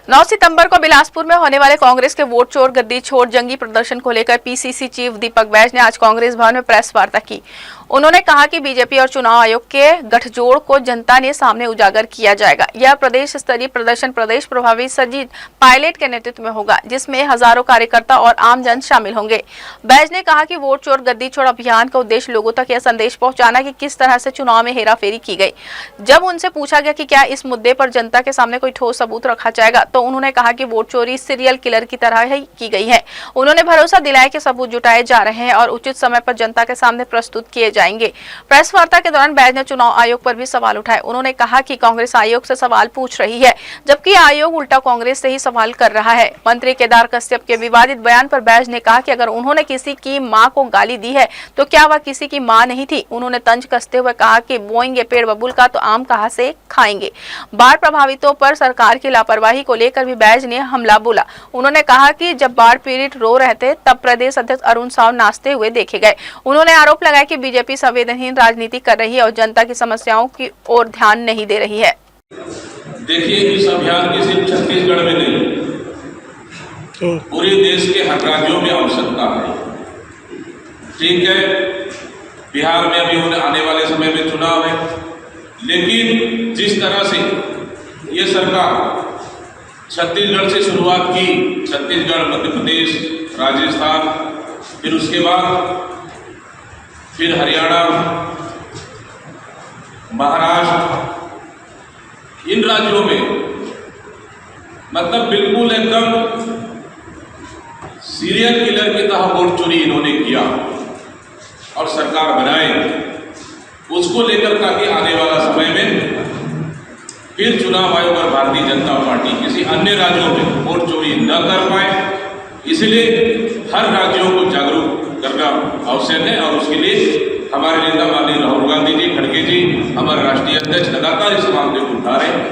9 सितंबर को बिलासपुर में होने वाले कांग्रेस के वोट चोर गद्दी छोड़ जंगी प्रदर्शन को लेकर पीसीसी चीफ दीपक बैज ने आज कांग्रेस भवन में प्रेस वार्ता की। उन्होंने कहा कि बीजेपी और चुनाव आयोग के गठजोड़ को जनता ने सामने उजागर किया जाएगा। यह प्रदेश स्तरीय प्रदर्शन प्रदेश प्रभावी सजीद पायलट के नेतृत्व में होगा, जिसमें हजारों कार्यकर्ता और आमजन शामिल होंगे। बैज ने कहा कि वोट चोर गद्दी छोड़ अभियान का उद्देश्य लोगों तक यह संदेश पहुंचाना कि किस तरह से चुनाव में हेराफेरी की गई। जब उनसे पूछा गया कि क्या इस मुद्दे पर जनता के सामने कोई ठोस सबूत रखा जाएगा, तो उन्होंने कहा कि वोट चोरी सीरियल किलर की तरह ही की गई है। उन्होंने भरोसा दिलाया कि सबूत जुटाए जा रहे हैं और उचित समय पर जनता के सामने प्रस्तुत किए जाएंगे। प्रेस वार्ता के दौरान बैज ने चुनाव आयोग पर भी सवाल उठाए। उन्होंने कहा कि कांग्रेस आयोग से सवाल पूछ रही है, जबकि आयोग उल्टा कांग्रेस से ही सवाल कर रहा है। मंत्री केदार कश्यप के विवादित बयान पर बैज ने कहा कि अगर उन्होंने किसी की मां को गाली दी है तो क्या वह किसी की मां नहीं थी। उन्होंने तंज कसते हुए कहा कि बोएंगे पेड़ बबूल का तो आम कहां से खाएंगे। बाढ़ प्रभावितों पर सरकार की लापरवाही को लेकर भी बैज ने हमला बोला। उन्होंने कहा कि जब बाढ़ पीड़ित रो रहे थे तब प्रदेश अध्यक्ष अरुण साव नाचते हुए देखे गए। उन्होंने आरोप लगाया कि बीजेपी संवेदनहीन राजनीति कर रही है और जनता की समस्याओं की ओर ध्यान नहीं दे रही है। देखिए, इस अभियान की सिर्फ छत्तीसगढ़ में नहीं, पूरे देश के हर राज्यों में आवश्यकता है। ठीक है, बिहार में अभी आने वाले समय में चुनाव है, लेकिन जिस तरह से ये सरकार छत्तीसगढ़ से शुरुआत की, छत्तीसगढ़, मध्य प्रदेश, राजस्थान, फिर उसके बाद फिर हरियाणा, महाराष्ट्र, इन राज्यों में मतलब बिल्कुल एकदम सीरियल किलर की तरह वोट चोरी इन्होंने किया और सरकार बनाए। उसको लेकर ताकि आने वाला समय में फिर चुनाव आयोग और भारतीय जनता पार्टी किसी अन्य राज्यों में वोट चोरी न कर पाए, इसलिए हर राज्यों को जागरूक करना आवश्यक है। और उसके लिए हमारे नेता माननीय राहुल गांधी जी